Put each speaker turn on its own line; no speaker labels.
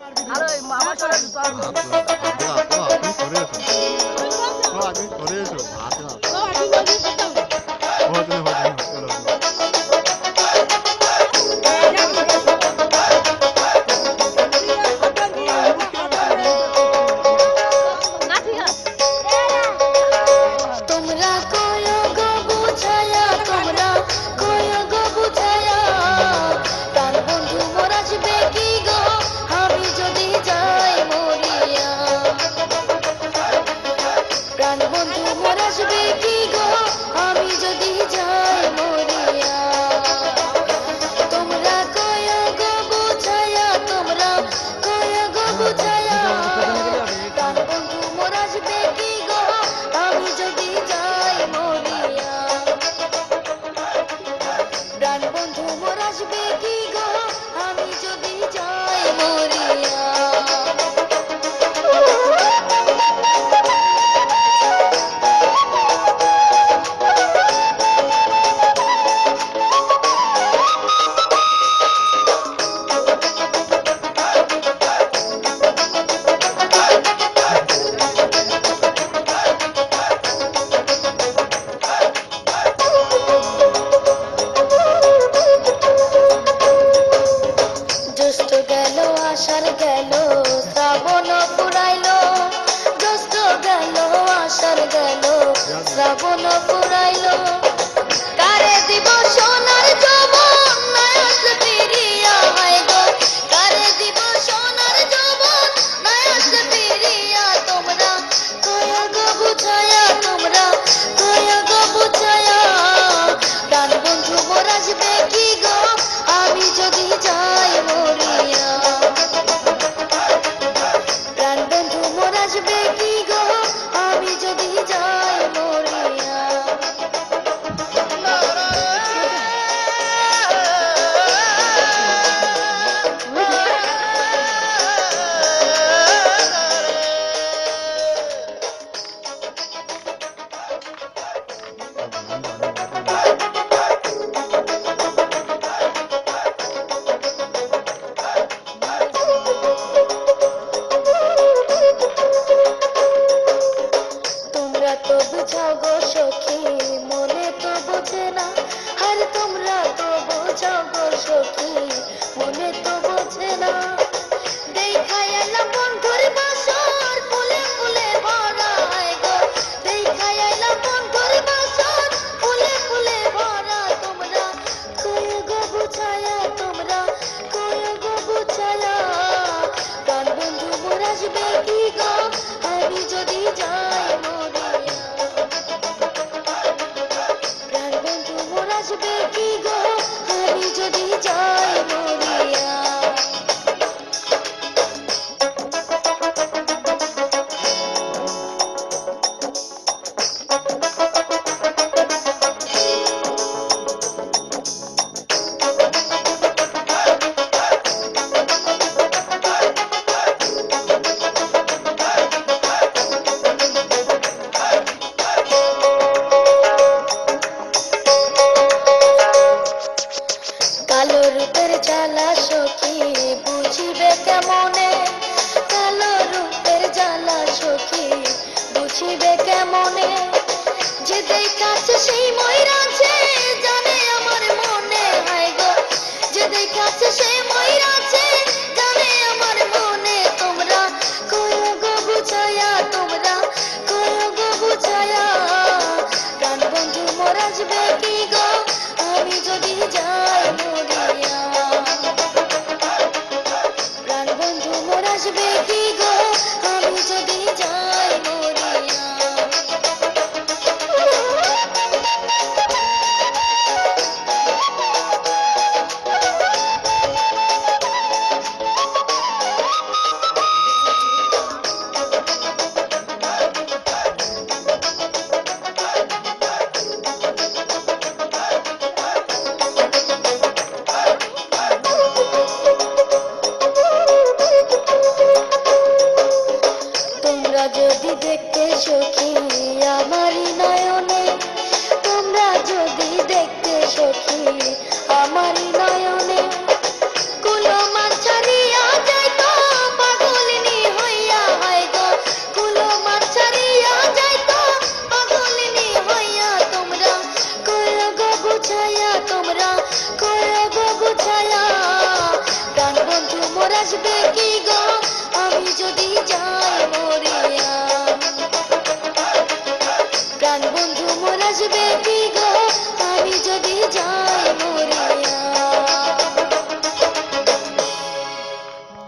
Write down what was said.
আরে আমার চলে তো আর
তুমি করে এসো ভাত না
না ঠিক আছে
তোমরা কয়ো গো বুঝায়া তোমরা কয়ো গো বুঝায়া প্রাণ বন্ধু মোর আসবে কি গো আমি যদি যাই মরিয়া প্রাণ বন্ধু মোর আসবে কি গো আমি যদি যাই মরিয়া তোমরা কয়ো গো বুঝায়া তোমরা কয়ো গো বুঝায়া প্রাণ বন্ধু মোর আসবে কি গো আমি যদি যাই মরিয়া প্রাণ বন্ধু মোর আসবে কি গো আমি যদি যাই মরিয়া জ্যৈষ্ঠ গেল আষাঢ় গেল শ্রাবণ ফুরাইলো জ্যৈষ্ঠ গেল আষাঢ় গেল শ্রাবণ ফুরাইলো কারে দিব সোনার যৌবন নাই আসলে ফিরিয়া হয় গো কারে দিব সোনার যৌবন নাই আসলে ফিরিয়া তোমরা কয়া গো বুঝায়া তোমরা কয়া গো বুঝায়া প্রাণ বন্ধু মোর আসবে কি গো আমি যদি যাই মরিয়া প্রাণ বন্ধু মোর আসবে কি গো আমি যদি যাই মরিয়া তোমরা তো বুঝাও গো সখী মনে তো বোঝে না আর তোমরা তো বোঝাও গো সখী মনে তো বোঝে না দেখাই এলাম বন্ধুর বাসর ফুলে ফুলে ভরা গো দেখাই এলাম বন্ধুর বাসর ফুলে ফুলে ভরা তোমরা কই গো বুঝায়া তোমরা কই গো বুঝায়া প্রাণ বন্ধু মোর আসবে কি গো আমি যদি যাই মরিয়া প্রাণ বন্ধু মোর আসবে কি গো আমি যদি যাই মরিয়া কালো রূপের জ্বালা সখী বুঝিবে কেমনে কালো রূপের জ্বালা সখী বুঝিবে কেমনে যে দেখাচ্ছে সেই ময়রাছে জানে আমার মনে হয় গো যে দেখাচ্ছে সেই ময়রাছে জানে আমার মনে তোমরা কয় গো বুঝায়া তোমরা কয় গো বুঝায়া প্রাণ বন্ধু মোর আসবে কি গো আমি যদি যাই মরিয়া প্রাণ বন্ধু মোর আসবে কি গো আমি যদি যাই মরিয়া তোমরা যদি আসবে কি গো আমি যদি যাই মরিয়া প্রাণ বন্ধু মোর আসবে কি